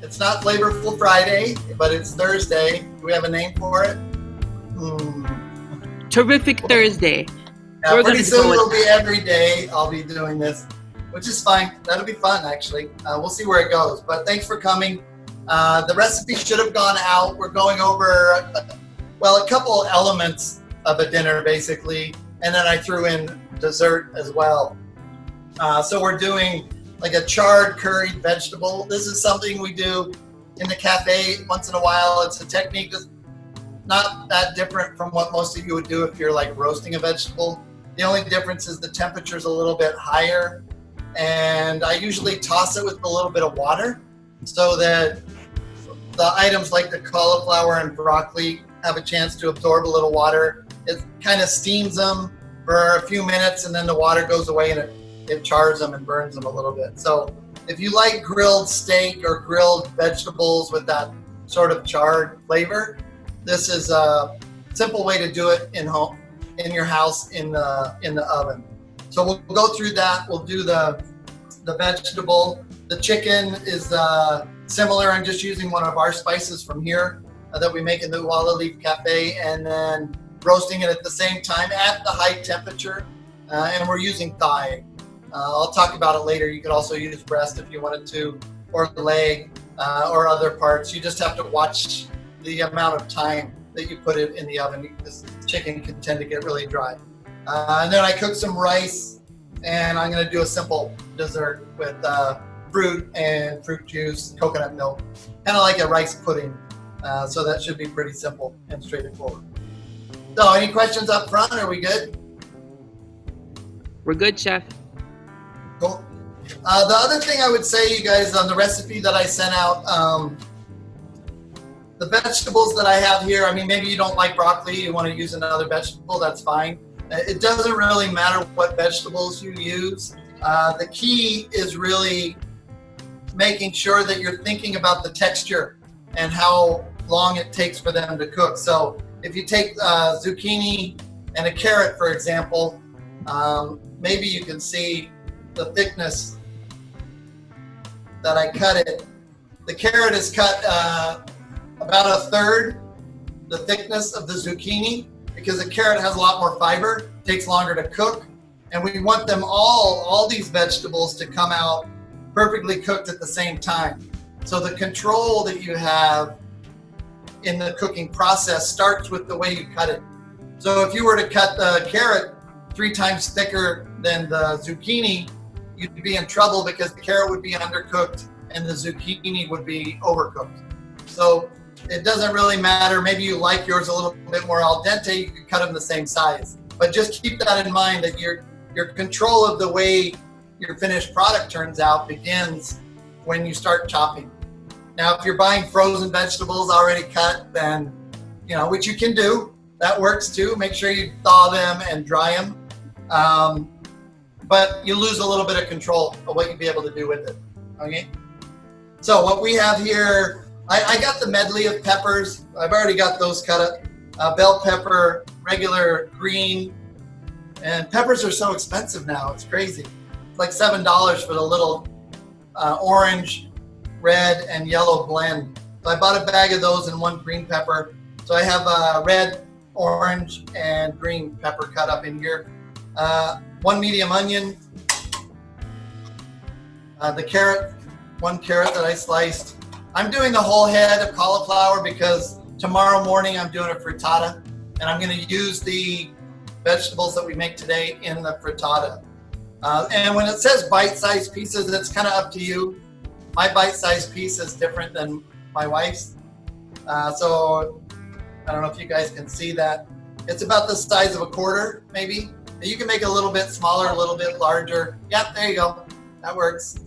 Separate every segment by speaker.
Speaker 1: It's not Flavorful Friday, but it's Thursday. Do we have a name for it?
Speaker 2: Terrific Thursday.
Speaker 1: Yeah, pretty soon it'll be every day I'll be doing this, which is fine. That'll be fun, actually. We'll see where it goes. But thanks for coming. The recipe should have gone out. We're going over, a couple elements of a dinner, basically. And then I threw in dessert as well. So we're doing like a charred curried vegetable. This is something we do in the cafe once in a while. It's a technique that's not that different from what most of you would do if you're like roasting a vegetable. The only difference is the temperature's a little bit higher, and I usually toss it with a little bit of water so that the items like the cauliflower and broccoli have a chance to absorb a little water. It kind of steams them for a few minutes, and then the water goes away and it chars them and burns them a little bit. So if you like grilled steak or grilled vegetables with that sort of charred flavor, this is a simple way to do it in your house in the oven. So we'll go through that. We'll do the vegetable. The chicken is similar. I'm just using one of our spices from here that we make in the Uala Leaf Cafe, and then roasting it at the same time at the high temperature. And we're using thigh. I'll talk about it later. You could also use breast if you wanted to, or leg, or other parts. You just have to watch the amount of time that you put it in the oven, because chicken can tend to get really dry. And then I cook some rice, and I'm going to do a simple dessert with fruit and fruit juice, coconut milk, kind of like a rice pudding. So that should be pretty simple and straightforward. So any questions up front? Are we good?
Speaker 2: We're good, Chef.
Speaker 1: Cool. The other thing I would say, you guys, on the recipe that I sent out, the vegetables that I have here, I mean, maybe you don't like broccoli, you want to use another vegetable, that's fine. It doesn't really matter what vegetables you use. The key is really making sure that you're thinking about the texture and how long it takes for them to cook. So if you take zucchini and a carrot, for example, maybe you can see the thickness that I cut it. The carrot is cut about a third the thickness of the zucchini, because the carrot has a lot more fiber, takes longer to cook, and we want them all these vegetables to come out perfectly cooked at the same time. So the control that you have in the cooking process starts with the way you cut it. So if you were to cut the carrot 3 times thicker than the zucchini, you'd be in trouble, because the carrot would be undercooked and the zucchini would be overcooked. So it doesn't really matter. Maybe you like yours a little bit more al dente, you can cut them the same size. But just keep that in mind, that your control of the way your finished product turns out begins when you start chopping. Now, if you're buying frozen vegetables already cut, then, which you can do, that works too. Make sure you thaw them and dry them. But you lose a little bit of control of what you'll be able to do with it, okay? So what we have here, I got the medley of peppers. I've already got those cut up. Bell pepper, regular green, and peppers are so expensive now, it's crazy. It's like $7 for the little orange, red, and yellow blend. So I bought a bag of those and 1 green pepper. So I have red, orange, and green pepper cut up in here. 1 medium onion, the carrot, 1 carrot that I sliced. I'm doing the whole head of cauliflower because tomorrow morning I'm doing a frittata, and I'm going to use the vegetables that we make today in the frittata. And when it says bite-sized pieces, it's kind of up to you. My bite-sized piece is different than my wife's. So I don't know if you guys can see that. It's about the size of a quarter, maybe. You can make it a little bit smaller, a little bit larger. Yep, there you go. That works.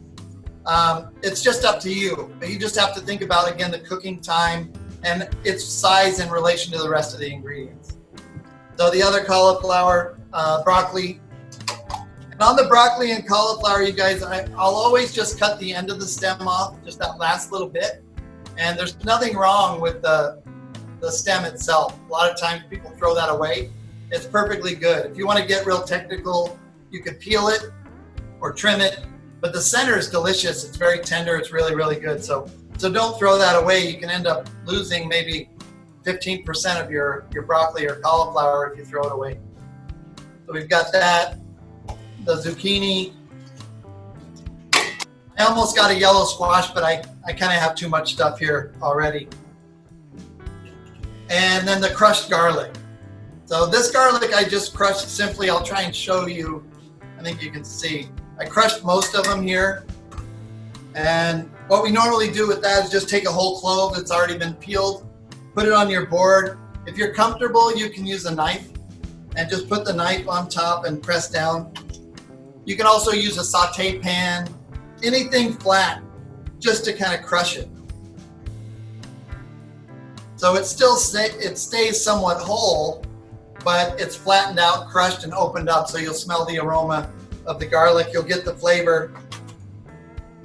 Speaker 1: It's just up to you. But you just have to think about, again, the cooking time and its size in relation to the rest of the ingredients. So the other cauliflower, broccoli. And on the broccoli and cauliflower, you guys, I'll always just cut the end of the stem off, just that last little bit. And there's nothing wrong with the stem itself. A lot of times people throw that away. It's perfectly good. If you want to get real technical, you could peel it or trim it, but the center is delicious. It's very tender. It's really, really good. So So don't throw that away. You can end up losing maybe 15% of your broccoli or cauliflower if you throw it away. So we've got that, the zucchini. I almost got a yellow squash, but I kind of have too much stuff here already. And then the crushed garlic. So this garlic I just crushed simply. I'll try and show you. I think you can see. I crushed most of them here. And what we normally do with that is just take a whole clove that's already been peeled, put it on your board. If you're comfortable, you can use a knife and just put the knife on top and press down. You can also use a saute pan, anything flat, just to kind of crush it. So it stays somewhat whole, but it's flattened out, crushed, and opened up, so you'll smell the aroma of the garlic. You'll get the flavor,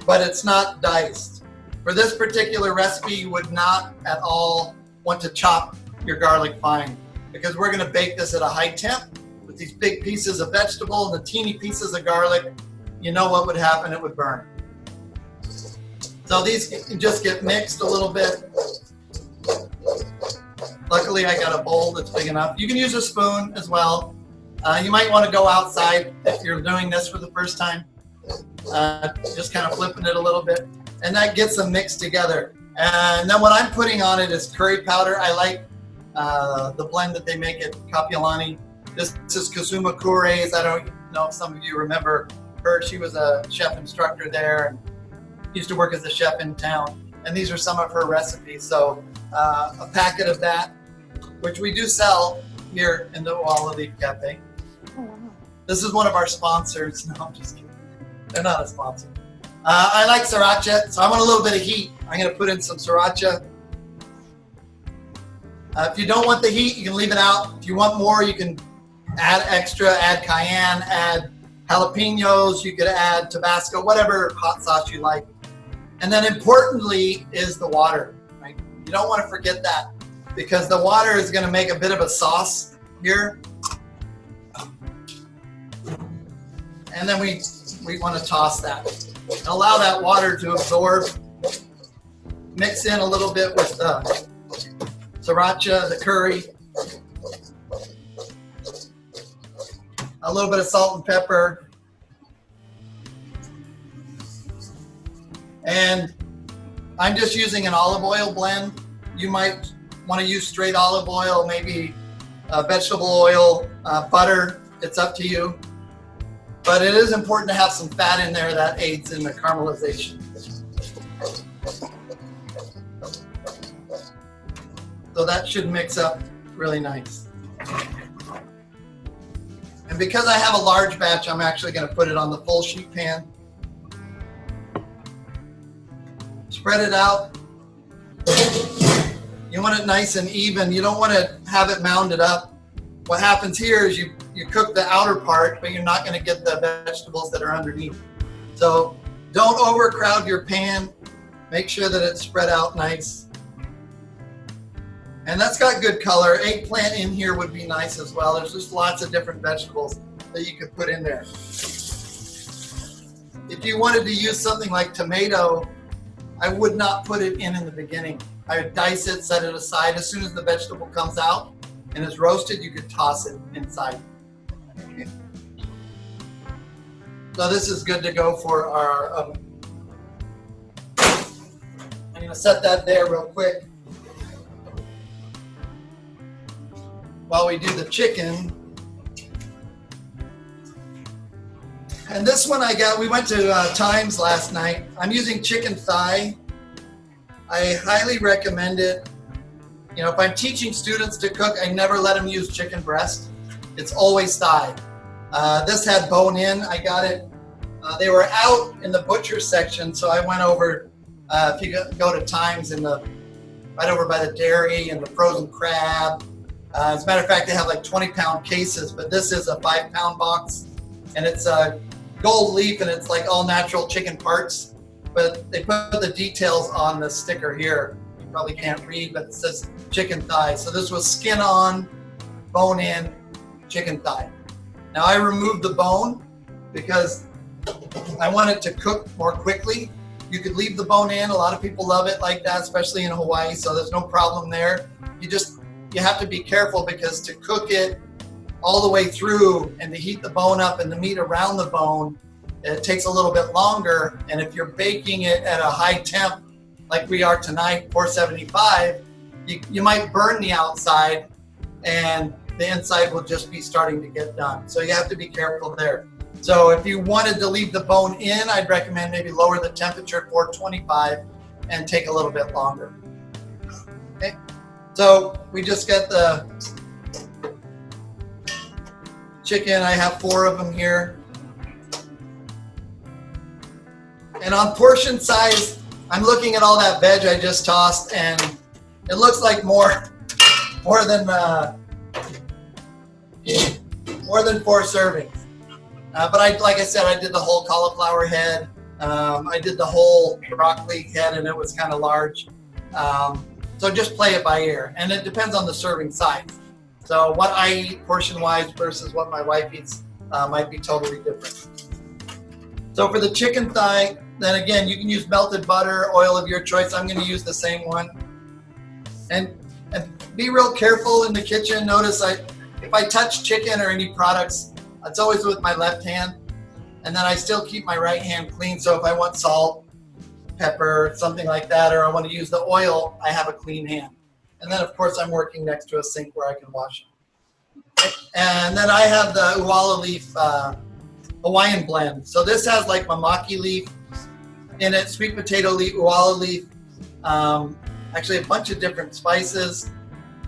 Speaker 1: but it's not diced. For this particular recipe, you would not at all want to chop your garlic fine, because we're going to bake this at a high temp with these big pieces of vegetable and the teeny pieces of garlic. You know what would happen? It would burn. So these can just get mixed a little bit. Luckily, I got a bowl that's big enough. You can use a spoon as well. You might want to go outside if you're doing this for the first time. Just kind of flipping it a little bit. And that gets them mixed together. And then what I'm putting on it is curry powder. I like the blend that they make at Kapiolani. This is Kazuma Kure's. I don't know if some of you remember her. She was a chef instructor there and used to work as a chef in town. And these are some of her recipes. So a packet of that, which we do sell here in the Uala Leaf Cafe. This is one of our sponsors. No, I'm just kidding. They're not a sponsor. I like sriracha, so I want a little bit of heat. I'm going to put in some sriracha. If you don't want the heat, you can leave it out. If you want more, you can add extra, add cayenne, add jalapenos. You could add Tabasco, whatever hot sauce you like. And then importantly is the water. Right? You don't want to forget that, because the water is going to make a bit of a sauce here. And then we want to toss that and allow that water to absorb. Mix in a little bit with the sriracha, the curry, a little bit of salt and pepper. And I'm just using an olive oil blend. You might want to use straight olive oil, maybe vegetable oil, butter. It's up to you. But it is important to have some fat in there that aids in the caramelization. So that should mix up really nice. And because I have a large batch, I'm actually going to put it on the full sheet pan. Spread it out. You want it nice and even. You don't want to have it mounded up. What happens here is you cook the outer part, but you're not going to get the vegetables that are underneath. So don't overcrowd your pan. Make sure that it's spread out nice. And that's got good color. Eggplant in here would be nice as well. There's just lots of different vegetables that you could put in there. If you wanted to use something like tomato, I would not put it in the beginning. I would dice it, set it aside. As soon as the vegetable comes out and is roasted, you could toss it inside. Okay. So this is good to go for our oven. I'm going to set that there real quick. While we do the chicken. And this one we went to Times last night. I'm using chicken thigh. I highly recommend it. You know, if I'm teaching students to cook, I never let them use chicken breast. It's always thigh. This had bone in. I got it. They were out in the butcher section, so I went over. If you go to Times right over by the dairy and the frozen crab. As a matter of fact, they have like 20-pound cases, but this is a 5-pound box, and it's a gold leaf, and it's like all natural chicken parts. But they put the details on the sticker here. You probably can't read, but it says chicken thigh. So this was skin on, bone in, chicken thigh. Now I removed the bone because I want it to cook more quickly. You could leave the bone in. A lot of people love it like that, especially in Hawaii, so there's no problem there. You have to be careful because to cook it all the way through and to heat the bone up and the meat around the bone, it takes a little bit longer. And if you're baking it at a high temp, like we are tonight, 475, you might burn the outside and the inside will just be starting to get done. So you have to be careful there. So if you wanted to leave the bone in, I'd recommend maybe lower the temperature to 425 and take a little bit longer. Okay, so we just got the chicken. I have 4 of them here. And on portion size, I'm looking at all that veg I just tossed, and it looks like more than 4 servings. But like I said, I did the whole cauliflower head. I did the whole broccoli head, and it was kind of large. So just play it by ear, and it depends on the serving size. So what I eat portion-wise versus what my wife eats might be totally different. So for the chicken thigh, then again, you can use melted butter, oil of your choice. I'm going to use the same one. And be real careful in the kitchen. Notice if I touch chicken or any products, it's always with my left hand. And then I still keep my right hand clean. So if I want salt, pepper, something like that, or I want to use the oil, I have a clean hand. And then of course I'm working next to a sink where I can wash it. And then I have the Uala Leaf Hawaiian blend. So this has like mamaki leaf in it, sweet potato leaf, Uala leaf, actually a bunch of different spices,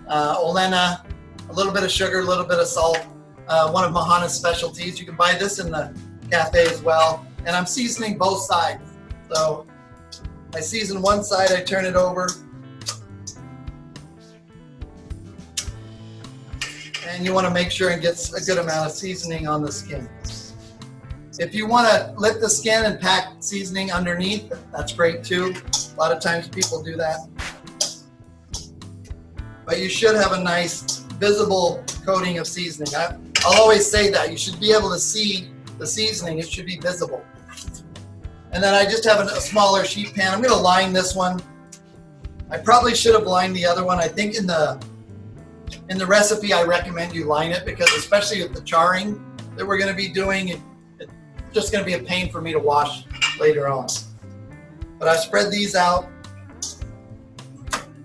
Speaker 1: olena, a little bit of sugar, a little bit of salt, one of Mahana's specialties. You can buy this in the cafe as well. And I'm seasoning both sides. So I season one side, I turn it over. And you want to make sure it gets a good amount of seasoning on the skin. If you want to lift the skin and pack seasoning underneath, that's great too. A lot of times people do that. But you should have a nice visible coating of seasoning. I'll always say that. You should be able to see the seasoning. It should be visible. And then I just have a smaller sheet pan. I'm going to line this one. I probably should have lined the other one. I think in the recipe I recommend you line it because especially with the charring that we're going to be doing, it's just going to be a pain for me to wash later on. But I spread these out.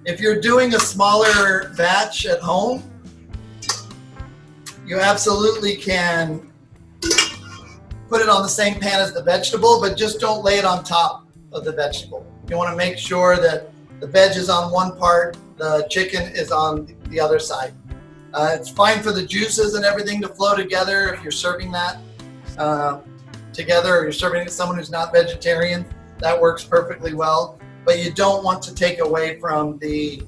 Speaker 1: If you're doing a smaller batch at home, you absolutely can put it on the same pan as the vegetable, but just don't lay it on top of the vegetable. You want to make sure that the veg is on one part, the chicken is on the other side. It's fine for the juices and everything to flow together if you're serving that together, or you're serving it to someone who's not vegetarian. That works perfectly well. But you don't want to take away from the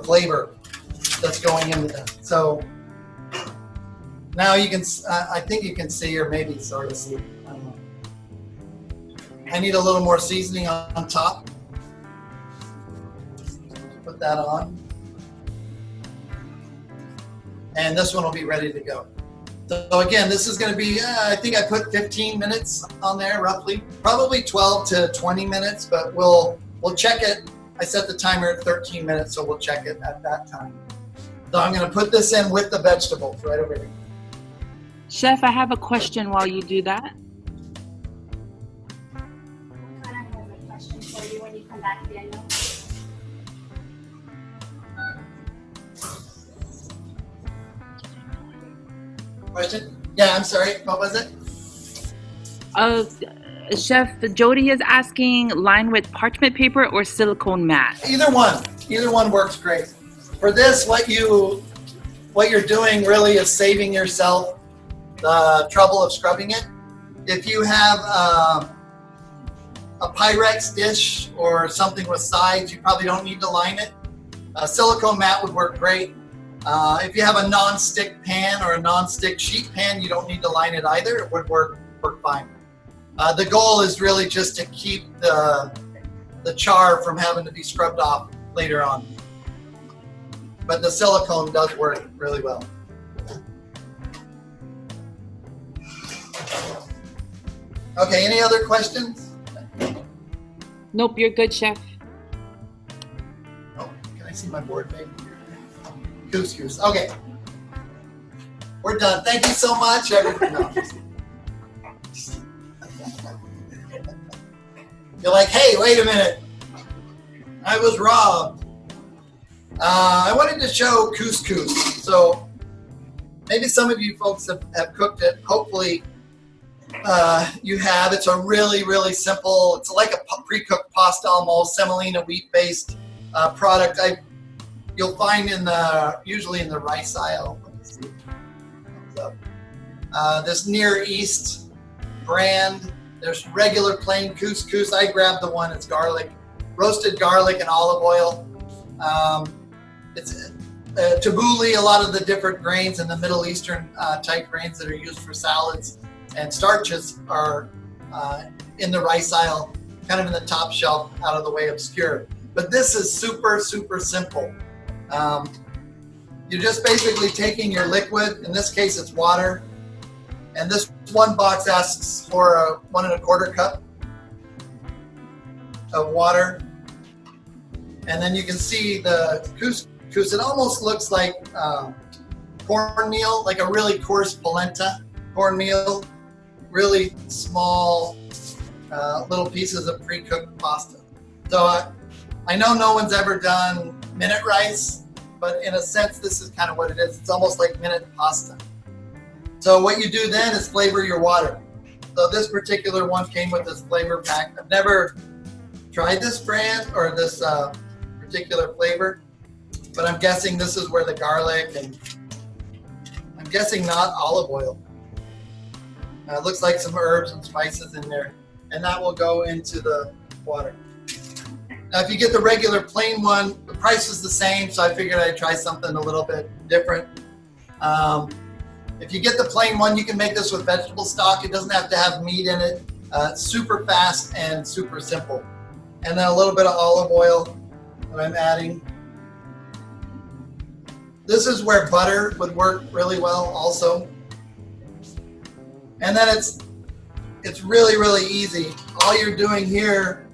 Speaker 1: flavor that's going into that. So now you can, I think you can see, or maybe sort of see. I don't know. I need a little more seasoning on top. Put that on. And this one will be ready to go. So again, this is going to be, I think I put 15 minutes on there roughly, probably 12 to 20 minutes, but we'll check it. I set the timer at 13 minutes, so we'll check it at that time. So I'm going to put this in with the vegetables right over here.
Speaker 2: Chef, I have a question while you do that.
Speaker 3: I have a question for you when you come back, Daniel.
Speaker 1: Question? Yeah, I'm sorry. What was it?
Speaker 2: Chef, Jody is asking, line with parchment paper or silicone mat?
Speaker 1: Either one. Either one works great. For this, what you're doing really is saving yourself the trouble of scrubbing it. If you have a Pyrex dish or something with sides, you probably don't need to line it. A silicone mat would work great. If you have a non-stick pan or a non-stick sheet pan, you don't need to line it either. It would work fine. The goal is really just to keep the char from having to be scrubbed off later on. But the silicone does work really well. Okay, any other questions?
Speaker 2: Nope, you're good, chef.
Speaker 1: Oh, can I see my board, baby? Couscous. Okay. We're done. Thank you so much, everyone. No. You're like, hey, wait a minute. I was robbed. I wanted to show couscous. So maybe some of you folks have cooked it. Hopefully you have. It's a really, really simple, it's like a pre-cooked pasta almost, semolina wheat-based product. You'll find usually in the rice aisle. Let me see. This Near East brand. There's regular plain couscous. I grabbed the one that's garlic, roasted garlic and olive oil. It's tabbouleh, a lot of the different grains and the Middle Eastern type grains that are used for salads and starches are in the rice aisle, kind of in the top shelf, out of the way obscure. But this is super, super simple. You're just basically taking your liquid, in this case it's water, and this one box asks for a 1 1/4 cup of water. And then you can see the couscous. It almost looks like cornmeal, like a really coarse polenta cornmeal, really small little pieces of pre-cooked pasta. So I know no one's ever done minute rice, but in a sense, this is kind of what it is. It's almost like minute pasta. So what you do then is flavor your water. So this particular one came with this flavor pack. I've never tried this brand or this particular flavor, but I'm guessing this is where the garlic and I'm guessing not olive oil. It looks like some herbs and spices in there, and that will go into the water. Now, if you get the regular plain one, the price is the same, so I figured I'd try something a little bit different. If you get the plain one, you can make this with vegetable stock. It doesn't have to have meat in it. It's super fast and super simple. And then a little bit of olive oil that I'm adding. This is where butter would work really well also. And then it's really, really easy. All you're doing here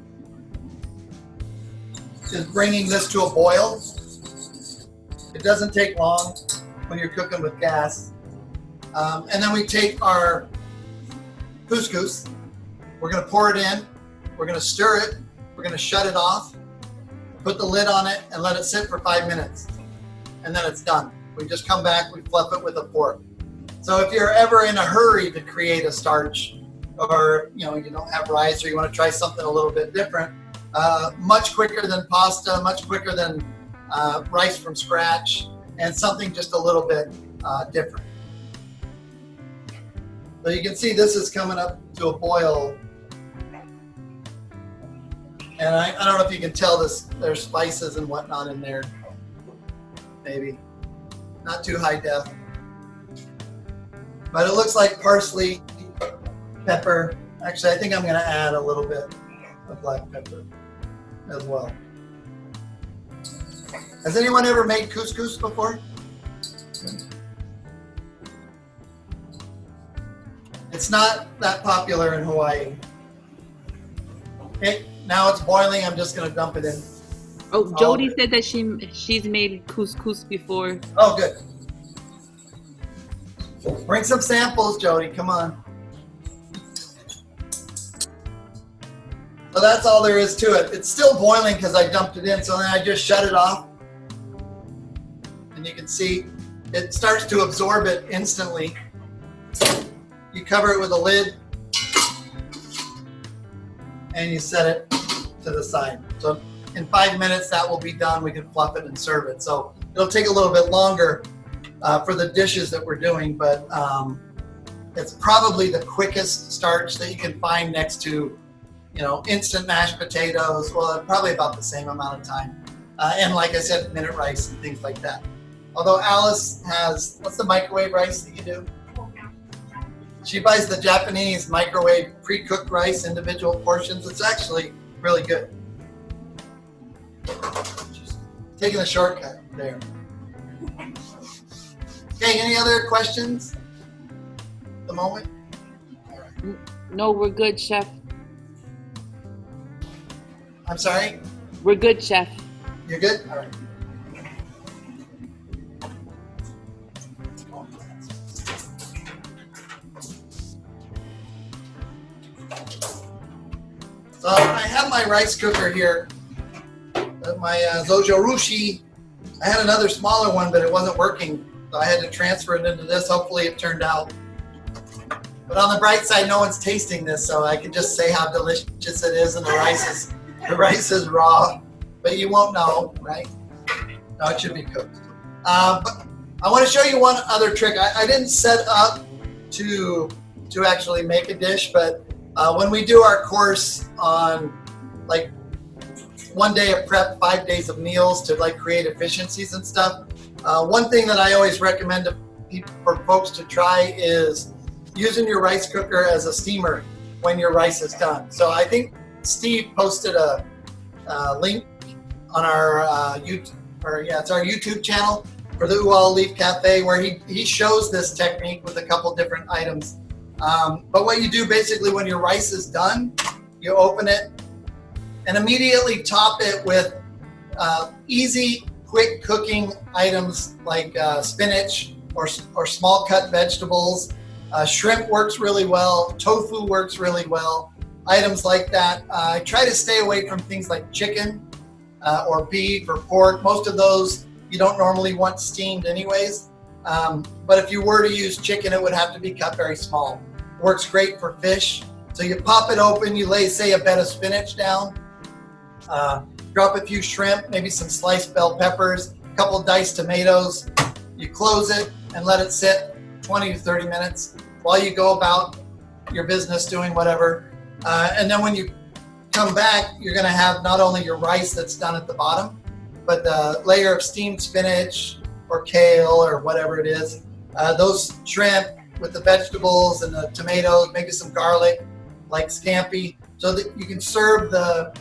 Speaker 1: is bringing this to a boil. It doesn't take long when you're cooking with gas. And then we take our couscous, we're gonna pour it in, we're gonna stir it, we're gonna shut it off, put the lid on it and let it sit for 5 minutes. And then it's done. We just come back, we fluff it with a fork. So if you're ever in a hurry to create a starch, or you don't have rice, or you want to try something a little bit different, much quicker than pasta, much quicker than rice from scratch, and something just a little bit different. So you can see this is coming up to a boil. And I don't know if you can tell this, there's spices and whatnot in there. Maybe. Not too high def. But it looks like parsley, pepper. Actually, I think I'm going to add a little bit of black pepper as well. Has anyone ever made couscous before? It's not that popular in Hawaii. Okay, now it's boiling. I'm just going to dump it in.
Speaker 2: Oh, Jody said that she's made couscous before.
Speaker 1: Oh, good. Bring some samples, Jody. Come on. So that's all there is to it. It's still boiling because I dumped it in, so then I just shut it off. And you can see it starts to absorb it instantly. You cover it with a lid and you set it to the side. So in 5 minutes that will be done. We can fluff it and serve it. So it'll take a little bit longer for the dishes that we're doing, but it's probably the quickest starch that you can find next to, instant mashed potatoes. Well, probably about the same amount of time. And like I said, minute rice and things like that. Although Alice has, what's the microwave rice that you do? She buys the Japanese microwave pre-cooked rice, individual portions. It's actually really good. Just taking a shortcut there. Okay, any other questions at the moment? All right.
Speaker 2: No, we're good, chef.
Speaker 1: I'm sorry?
Speaker 2: We're good, chef.
Speaker 1: You're good? All right. So I have my rice cooker here, my Zojo Rushi. I had another smaller one, but it wasn't working, so I had to transfer it into this. Hopefully it turned out. But on the bright side, no one's tasting this, so I can just say how delicious it is, and the rice is raw, but you won't know, right? No, it should be cooked. But I want to show you one other trick. I didn't set up to actually make a dish, but when we do our course on like 1 day of prep, 5 days of meals to like create efficiencies and stuff, one thing that I always recommend for folks to try is using your rice cooker as a steamer when your rice is done. So I think Steve posted a link on our it's our YouTube channel for the Uala Leaf Cafe, where he shows this technique with a couple different items. But what you do basically when your rice is done, you open it and immediately top it with easy, quick cooking items like spinach or small cut vegetables. Shrimp works really well. Tofu works really well. Items like that. I try to stay away from things like chicken or beef or pork. Most of those you don't normally want steamed anyways. But if you were to use chicken, it would have to be cut very small. Works great for fish. So you pop it open, you lay, say, a bed of spinach down, drop a few shrimp, maybe some sliced bell peppers, a couple of diced tomatoes. You close it and let it sit 20 to 30 minutes while you go about your business doing whatever. And then when you come back, you're gonna have not only your rice that's done at the bottom, but the layer of steamed spinach or kale or whatever it is, those shrimp with the vegetables and the tomatoes, maybe some garlic, like scampi, so that you can serve the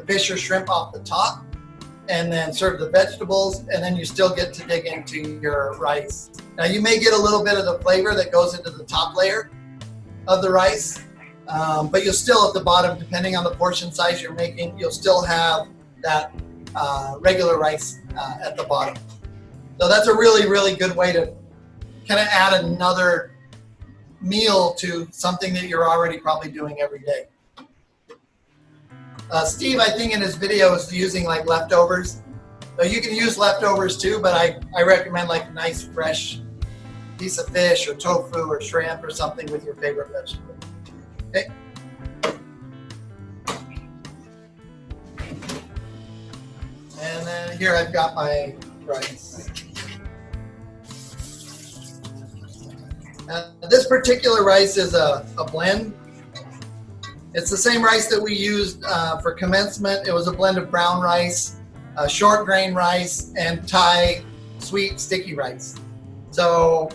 Speaker 1: fish or shrimp off the top and then serve the vegetables, and then you still get to dig into your rice. Now you may get a little bit of the flavor that goes into the top layer of the rice, but you'll still at the bottom, depending on the portion size you're making, you'll still have that regular rice at the bottom. So that's a really, really good way to kind of add another meal to something that you're already probably doing every day. Steve, I think in his video is using like leftovers. So you can use leftovers too, but I recommend like a nice fresh piece of fish or tofu or shrimp or something with your favorite vegetable. Okay. And then here I've got my rice. This particular rice is a blend. It's the same rice that we used for commencement. It was a blend of brown rice, short grain rice, and Thai sweet sticky rice. So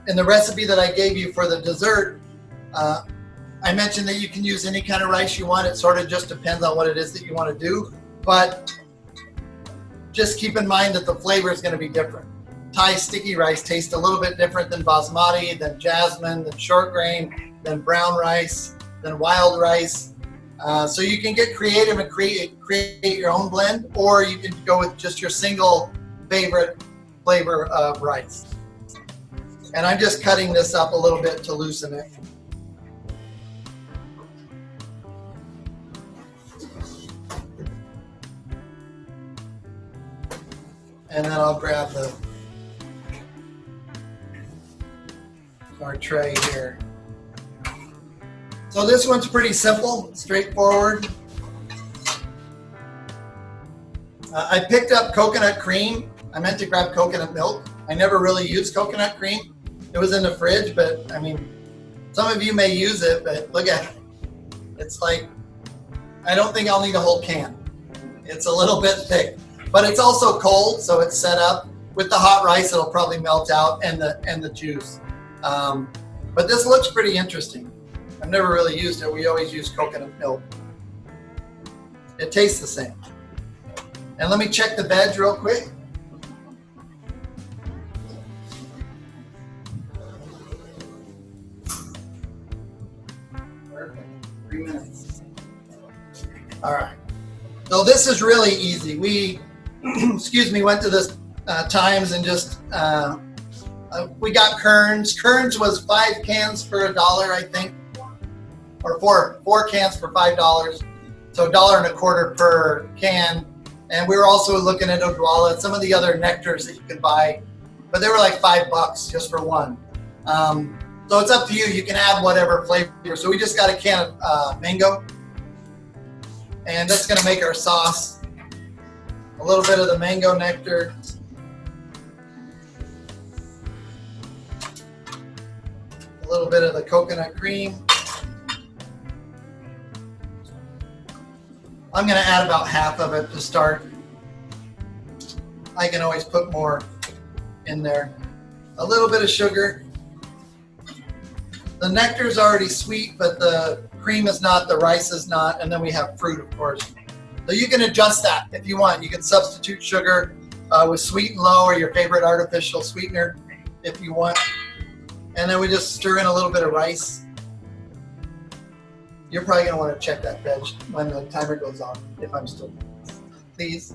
Speaker 1: in the recipe that I gave you for the dessert, I mentioned that you can use any kind of rice you want. It sort of just depends on what it is that you want to do. But just keep in mind that the flavor is going to be different. Thai sticky rice tastes a little bit different than basmati, than jasmine, than short grain, than brown rice, than wild rice. So you can get creative and create your own blend, or you can go with just your single favorite flavor of rice. And I'm just cutting this up a little bit to loosen it. And then I'll grab our tray here. So this one's pretty simple, straightforward. I picked up coconut cream. I meant to grab coconut milk. I never really used coconut cream. It was in the fridge, but I mean, some of you may use it, but look at it. It's like, I don't think I'll need a whole can. It's a little bit thick, but it's also cold, so it's set up. With the hot rice, it'll probably melt out, and the juice. But this looks pretty interesting. I've never really used it. We always use coconut milk. It tastes the same. And let me check the veg real quick. So this is really easy. We, excuse me, went to this Times and just, we got Kerns. Kerns was 5 cans for $1, I think, or four cans for $5. So $1.25 per can. And we were also looking at Uala and some of the other nectars that you can buy, but they were like $5 just for one. So it's up to you. You can add whatever flavor. So we just got a can of mango, and that's going to make our sauce. A little bit of the mango nectar. A little bit of the coconut cream. I'm going to add about half of it to start. I can always put more in there. A little bit of sugar. The nectar is already sweet, but the cream is not, the rice is not, and then we have fruit, of course. So you can adjust that if you want. You can substitute sugar with sweet and low or your favorite artificial sweetener if you want. And then we just stir in a little bit of rice. You're probably going to want to check that veg when the timer goes on, if I'm still, please.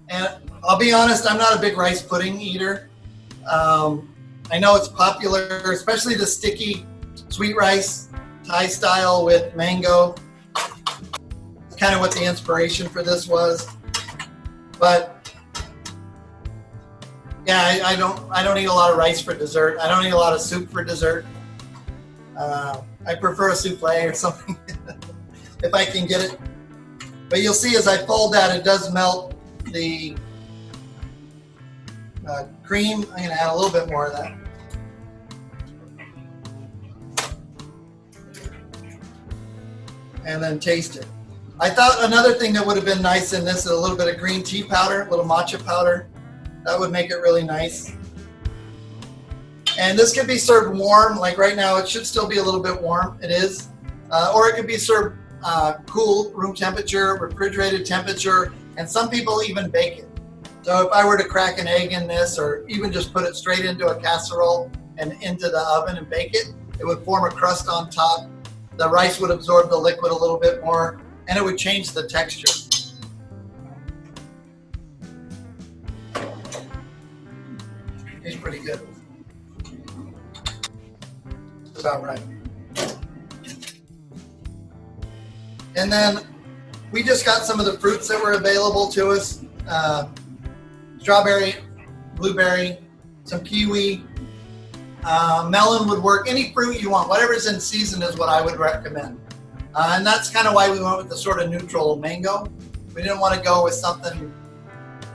Speaker 1: And I'll be honest, I'm not a big rice pudding eater. I know it's popular, especially the sticky sweet rice, Thai style with mango. It's kind of what the inspiration for this was. But yeah, I don't eat a lot of rice for dessert. I don't eat a lot of soup for dessert. I prefer a souffle or something if I can get it. But you'll see as I fold that, it does melt the cream. I'm going to add a little bit more of that. And then taste it. I thought another thing that would have been nice in this is a little bit of green tea powder, a little matcha powder. That would make it really nice. And this could be served warm, like right now it should still be a little bit warm. It is. Or it could be served cool, room temperature, refrigerated temperature, and some people even bake it. So if I were to crack an egg in this, or even just put it straight into a casserole and into the oven and bake it, it would form a crust on top. The rice would absorb the liquid a little bit more, and it would change the texture. It's pretty good. About right. And then we just got some of the fruits that were available to us. Strawberry, blueberry, some kiwi, melon would work. Any fruit you want, whatever's in season is what I would recommend. And that's kind of why we went with the sort of neutral mango. We didn't want to go with something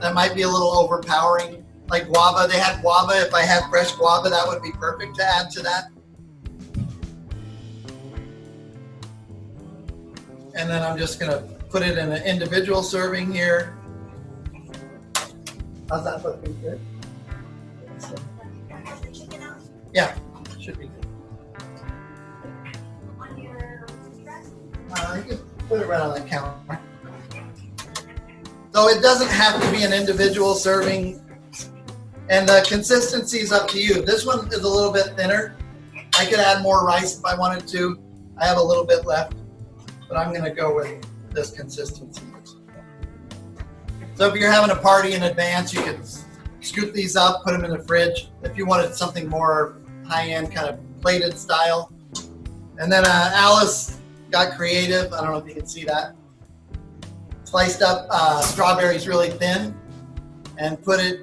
Speaker 1: that might be a little overpowering, like guava. They had guava. If I had fresh guava, that would be perfect to add to that. And then I'm just going to put it in an individual serving here. How's that looking? Good? Yeah, should be good. You can put it right on the counter. So it doesn't have to be an individual serving, and the consistency is up to you. This one is a little bit thinner. I could add more rice if I wanted to. I have a little bit left, but I'm going to go with this consistency. So if you're having a party in advance, you can scoop these up, put them in the fridge. If you wanted something more high-end, kind of plated style. And then Alice got creative. I don't know if you can see that. Sliced up strawberries really thin and put it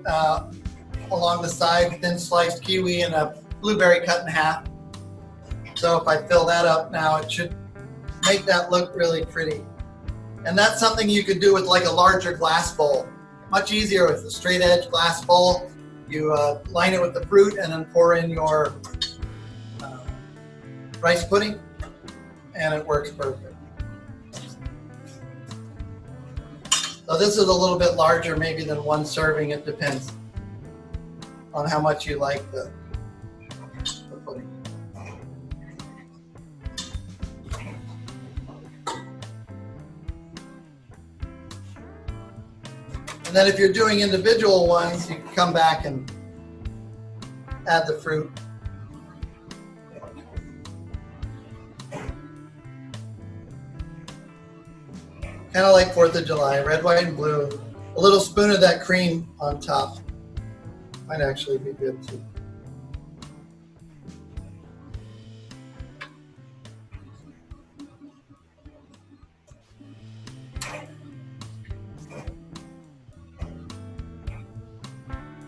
Speaker 1: along the side, thin sliced kiwi and a blueberry cut in half. So if I fill that up now, it should make that look really pretty. And that's something you could do with like a larger glass bowl. Much easier with a straight edge glass bowl. You line it with the fruit and then pour in your rice pudding, and it works perfect. So this is a little bit larger maybe than one serving. It depends on how much you like the pudding. And then if you're doing individual ones, you can come back and add the fruit. Kind of like 4th of July, red, white, and blue. A little spoon of that cream on top might actually be good too.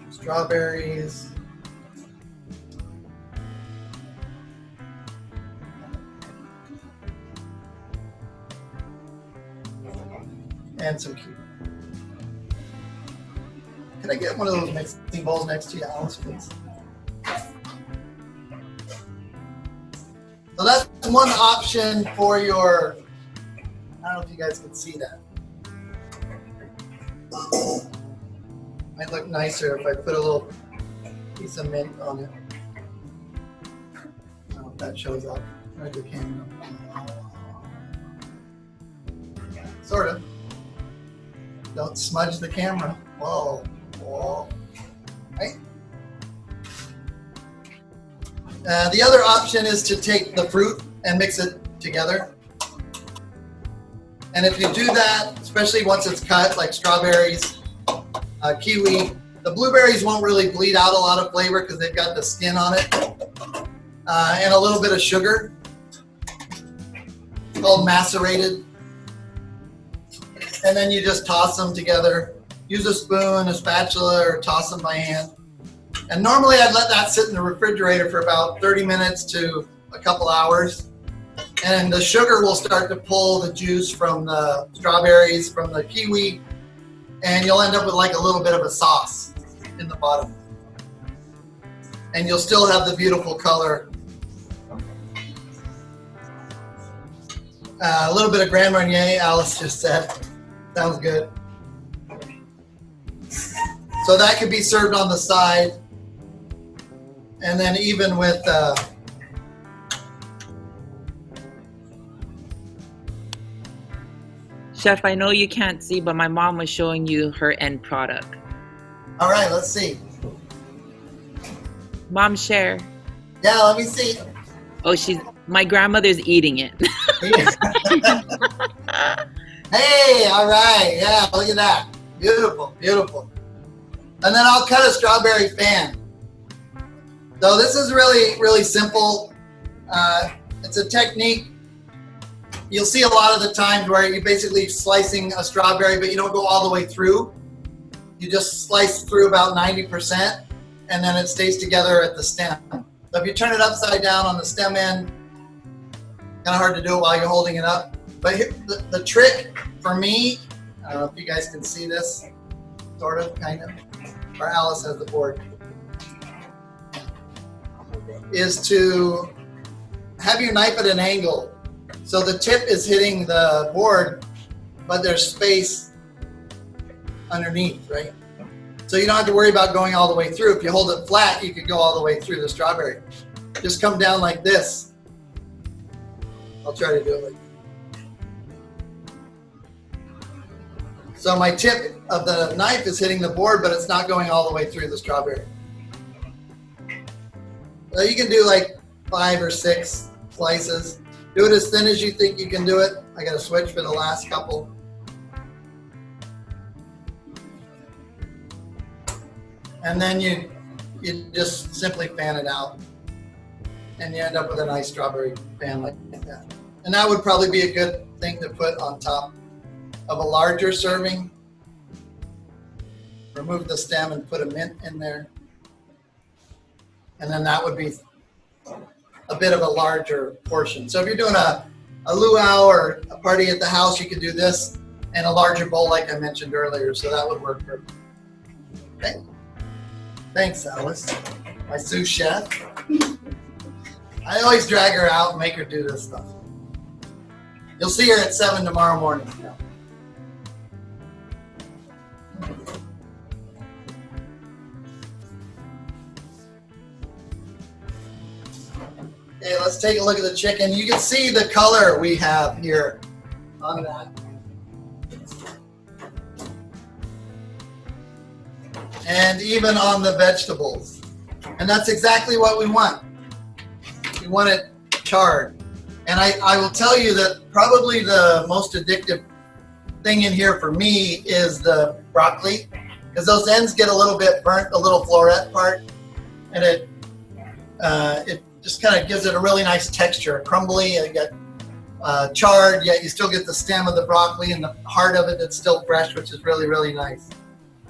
Speaker 1: Strawberries. And some kiwi. Can I get one of those mixing bowls next to you, Alice, please? So that's one option for your, I don't know if you guys can see that. Might look nicer if I put a little piece of mint on it. I don't know if that shows up. Right, the camera. Sort of. Don't smudge the camera. Whoa. Whoa. Right? The other option is to take the fruit and mix it together. And if you do that, especially once it's cut, like strawberries, kiwi, the blueberries won't really bleed out a lot of flavor because they've got the skin on it. And a little bit of sugar. It's called macerated. And then you just toss them together. Use a spoon, a spatula, or toss them by hand. And normally I'd let that sit in the refrigerator for about 30 minutes to a couple hours. And the sugar will start to pull the juice from the strawberries, from the kiwi, and you'll end up with like a little bit of a sauce in the bottom. And you'll still have the beautiful color. A little bit of Grand Marnier, Alice just said. Sounds good. So that could be served on the side. And then even with
Speaker 2: Chef, I know you can't see, but my mom was showing you her end product.
Speaker 1: All right, let's see.
Speaker 2: Mom, share.
Speaker 1: Yeah, let me see.
Speaker 2: Oh, my grandmother's eating it.
Speaker 1: Hey, all right. Yeah, look at that. Beautiful, beautiful. And then I'll cut a strawberry fan. So this is really, really simple. It's a technique. You'll see a lot of the times where you're basically slicing a strawberry, but you don't go all the way through. You just slice through about 90%, and then it stays together at the stem. So if you turn it upside down on the stem end, kind of hard to do it while you're holding it up. But here, the trick for me, I don't know if you guys can see this, sort of, kind of, or Alice has the board, is to have your knife at an angle. So the tip is hitting the board, but there's space underneath, right? So you don't have to worry about going all the way through. If you hold it flat, you could go all the way through the strawberry. Just come down like this. I'll try to do it like this. So my tip of the knife is hitting the board, but it's not going all the way through the strawberry. So you can do like 5 or 6 slices. Do it as thin as you think you can do it. I got to switch for the last couple. And then you just simply fan it out. And you end up with a nice strawberry fan like that. And that would probably be a good thing to put on top of a larger serving. Remove the stem and put a mint in there. And then that would be a bit of a larger portion. So if you're doing a luau or a party at the house, you could do this and a larger bowl like I mentioned earlier. So that would work perfect. Okay. Thanks, Alice, my sous chef. I always drag her out and make her do this stuff. You'll see her at 7 tomorrow morning. Okay, let's take a look at the chicken. You can see the color we have here on that. And even on the vegetables. And that's exactly what we want. We want it charred. And I will tell you that probably the most addictive thing in here for me is the broccoli, because those ends get a little bit burnt, the little floret part, and it just kind of gives it a really nice texture, crumbly, and you get charred, yet you still get the stem of the broccoli and the heart of it that's still fresh, which is really, really nice.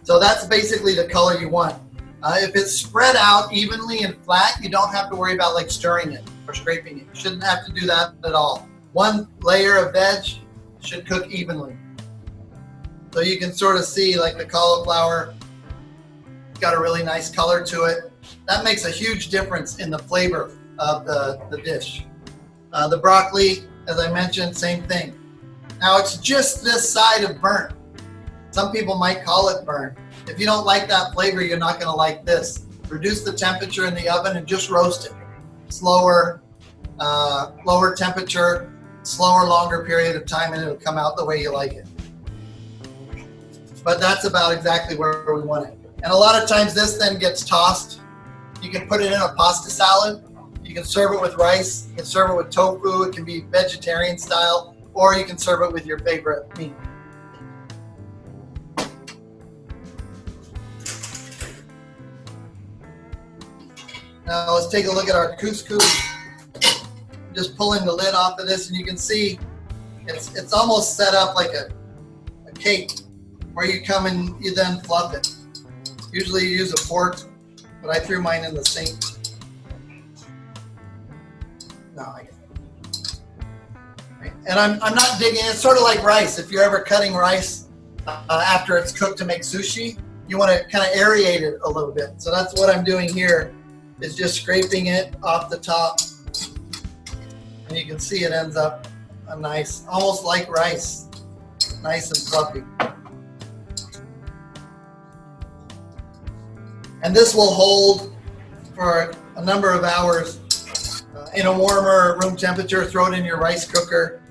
Speaker 1: So that's basically the color you want. If it's spread out evenly and flat, you don't have to worry about like stirring it or scraping it. You shouldn't have to do that at all. One layer of veg should cook evenly. So you can sort of see like the cauliflower got a really nice color to it. That makes a huge difference in the flavor of the dish. The broccoli, as I mentioned, same thing. Now it's just this side of burnt. Some people might call it burnt. If you don't like that flavor, you're not going to like this. Reduce the temperature in the oven and just roast it. Slower, lower temperature, slower, longer period of time, and it'll come out the way you like it. But that's about exactly where we want it. And a lot of times this then gets tossed. You can put it in a pasta salad. You can serve it with rice. You can serve it with tofu. It can be vegetarian style, or you can serve it with your favorite meat. Now let's take a look at our couscous. Just pulling the lid off of this, and you can see it's almost set up like a cake, where you come and you then fluff it. Usually you use a fork, but I threw mine in the sink. No, and I'm not digging. It's sort of like rice. If you're ever cutting rice after it's cooked to make sushi, you want to kind of aerate it a little bit. So that's what I'm doing here, is just scraping it off the top. And you can see it ends up a nice, almost like rice, nice and fluffy. And this will hold for a number of hours in a warmer room temperature. Throw it in your rice cooker.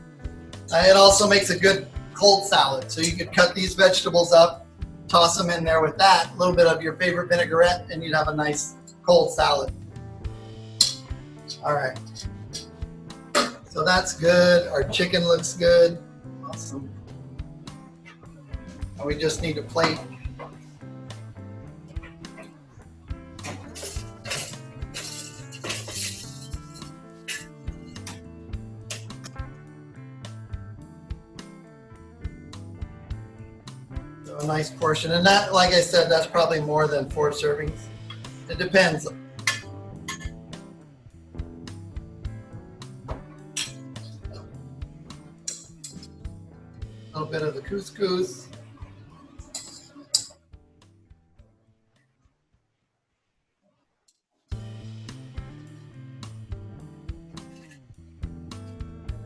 Speaker 1: It also makes a good cold salad. So you could cut these vegetables up, toss them in there with that, a little bit of your favorite vinaigrette, and you'd have a nice cold salad. All right. So that's good. Our chicken looks good. Awesome. And we just need a plate. So a nice portion. And that, like I said, that's probably more than 4 servings. It depends. A little bit of the couscous.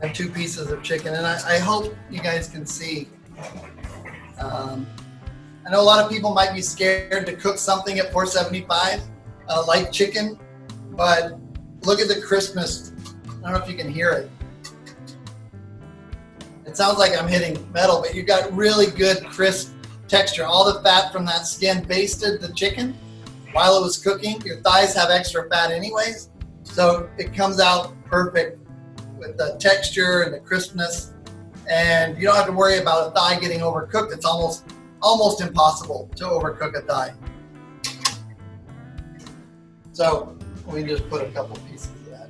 Speaker 1: And 2 pieces of chicken. And I hope you guys can see. I know a lot of people might be scared to cook something at 475, like chicken, but look at the crispness. I don't know if you can hear it. It sounds like I'm hitting metal, but you've got really good crisp texture. All the fat from that skin basted the chicken while it was cooking. Your thighs have extra fat anyways, so it comes out perfect with the texture and the crispness. And you don't have to worry about a thigh getting overcooked. It's almost impossible to overcook a thigh. So we can just put a couple pieces of that.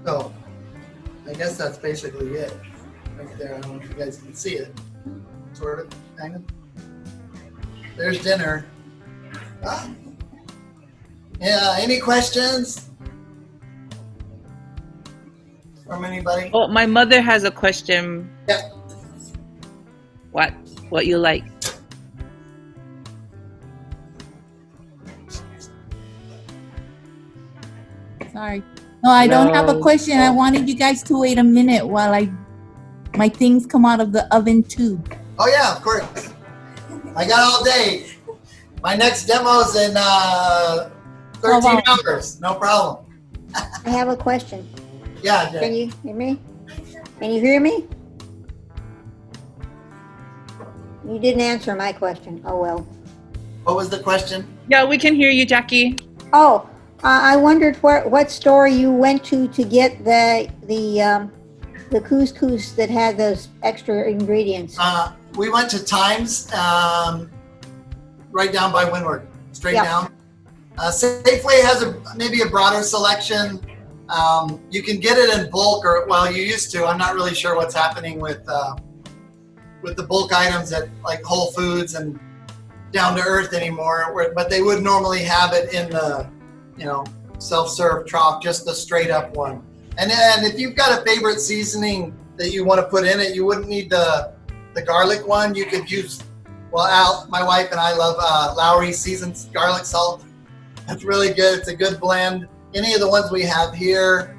Speaker 1: So I guess that's basically it right there. I don't know if you guys can see it. Sort of, kind of. There's dinner. Ah. Yeah, any questions from anybody?
Speaker 2: Oh, my mother has a question.
Speaker 1: Yeah.
Speaker 2: What you like?
Speaker 4: Sorry. No, I don't have a question. I wanted you guys to wait a minute while my things come out of the oven too.
Speaker 1: Oh yeah, of course. I got all day. My next demo's in 13 hours. No problem.
Speaker 5: I have a question.
Speaker 1: Yeah, Jay.
Speaker 5: Can you hear me? Can you hear me? You didn't answer my question. Oh, well.
Speaker 1: What was the question?
Speaker 2: Yeah, we can hear you, Jackie.
Speaker 5: Oh, I wondered what store you went to get the couscous that had those extra ingredients.
Speaker 1: We went to Times, right down by Windward, straight down. Safeway has maybe a broader selection. You can get it in bulk, or well, you used to. I'm not really sure what's happening with the bulk items at like Whole Foods and Down to Earth anymore. But they would normally have it in the, self-serve trough, just the straight up one. And if you've got a favorite seasoning that you want to put in it, you wouldn't need the garlic one. You could use, my wife and I love Lowry seasoned garlic salt. That's really good. It's a good blend. Any of the ones we have here,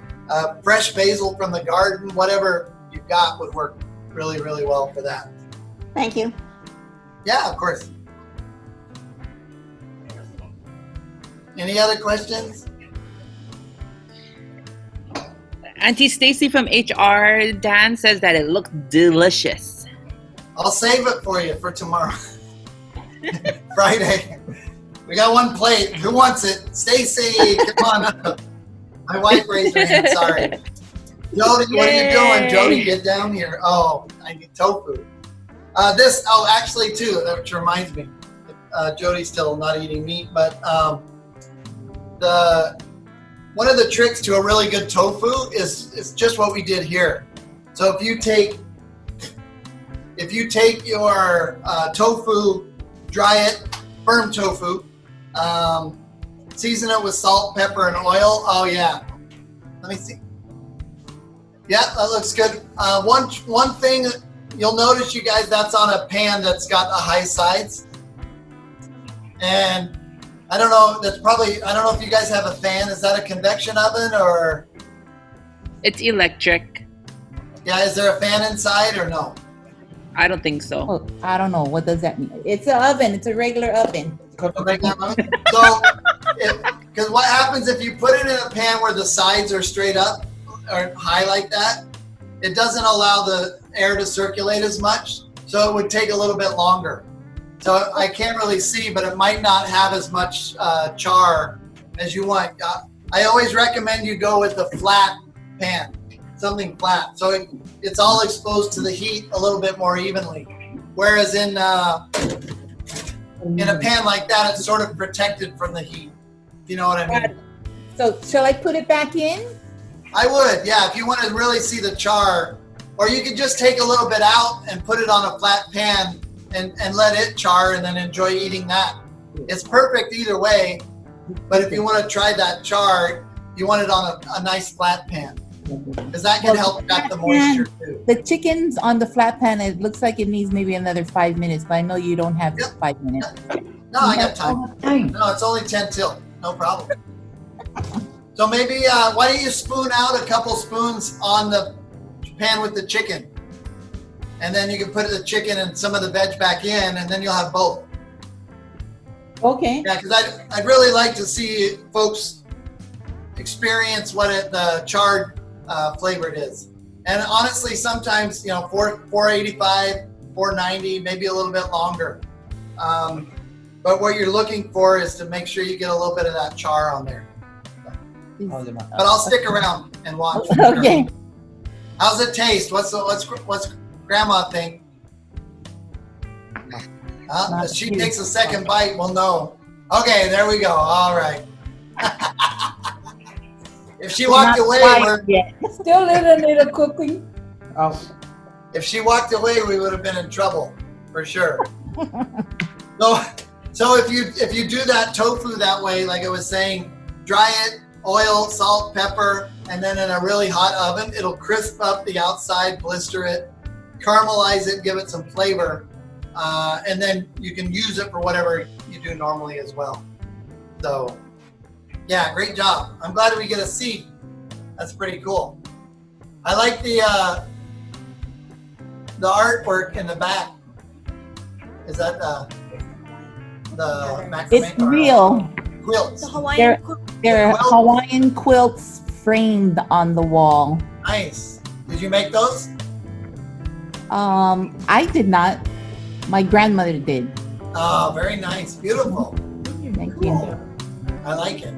Speaker 1: fresh basil from the garden, whatever you've got would work really, really well for that.
Speaker 5: Thank you.
Speaker 1: Yeah, of course. Any other questions?
Speaker 2: Auntie Stacy from HR, Dan says that it looks delicious.
Speaker 1: I'll save it for you for tomorrow. Friday. We got one plate. Who wants it? Stacy, come on up. My wife raised her hand, sorry. Jody, what are you doing? Jody, get down here. Oh, I need tofu. Actually too, that reminds me. Jody's still not eating meat, but one of the tricks to a really good tofu is just what we did here. So if you take your tofu, dry it, firm tofu, season it with salt, pepper, and oil. Oh yeah. Let me see. Yeah, that looks good. One thing you'll notice, you guys, that's on a pan that's got the high sides. And I don't know if you guys have a fan. Is that a convection oven or?
Speaker 2: It's electric.
Speaker 1: Yeah, is there a fan inside or no?
Speaker 2: I don't think so.
Speaker 4: Oh, I don't know. What does that mean? It's an oven. It's a regular oven.
Speaker 1: So, because what happens if you put it in a pan where the sides are straight up or high like that, it doesn't allow the air to circulate as much. So it would take a little bit longer. So I can't really see, but it might not have as much char as you want. I always recommend you go with a flat pan, something flat. So it's all exposed to the heat a little bit more evenly. Whereas in a pan like that, it's sort of protected from the heat. You know what I mean?
Speaker 4: So shall I put it back in?
Speaker 1: I would, yeah. If you want to really see the char, or you could just take a little bit out and put it on a flat pan and let it char and then enjoy eating that. It's perfect either way, but if you want to try that char, you want it on a nice flat pan, because that can help trap the moisture too.
Speaker 4: The chicken's on the flat pan. It looks like it needs maybe another 5 minutes, but I know you don't have 5 minutes.
Speaker 1: No, I got time. No, it's only 10 till. No problem. So maybe, why don't you spoon out a couple spoons on the pan with the chicken? And then you can put the chicken and some of the veg back in, and then you'll have both.
Speaker 4: Okay.
Speaker 1: Yeah, because I'd really like to see folks experience what the charred flavored is. And honestly, sometimes, $4.85, $4.90, maybe a little bit longer. But what you're looking for is to make sure you get a little bit of that char on there. But I'll stick around and watch.
Speaker 4: Okay.
Speaker 1: How's it taste? What's Grandma think? If she takes a second bite, we'll know. Okay, there we go. All right. If she walked away,
Speaker 4: still a little cooking.
Speaker 1: Oh. If she walked away, we would have been in trouble for sure. So if you do that tofu that way, like I was saying, dry it, oil, salt, pepper, and then in a really hot oven, it'll crisp up the outside, blister it, caramelize it, give it some flavor, and then you can use it for whatever you do normally as well. So, yeah, great job. I'm glad we get a C. That's pretty cool. I like the artwork in the back. Is that the macrame?
Speaker 4: It's real.
Speaker 1: Quilts.
Speaker 3: The Hawaiian quilt.
Speaker 4: They're Hawaiian quilts framed on the wall.
Speaker 1: Nice. Did you make those?
Speaker 4: I did not. My grandmother did.
Speaker 1: Oh, very nice. Beautiful.
Speaker 4: Thank you.
Speaker 1: I like it.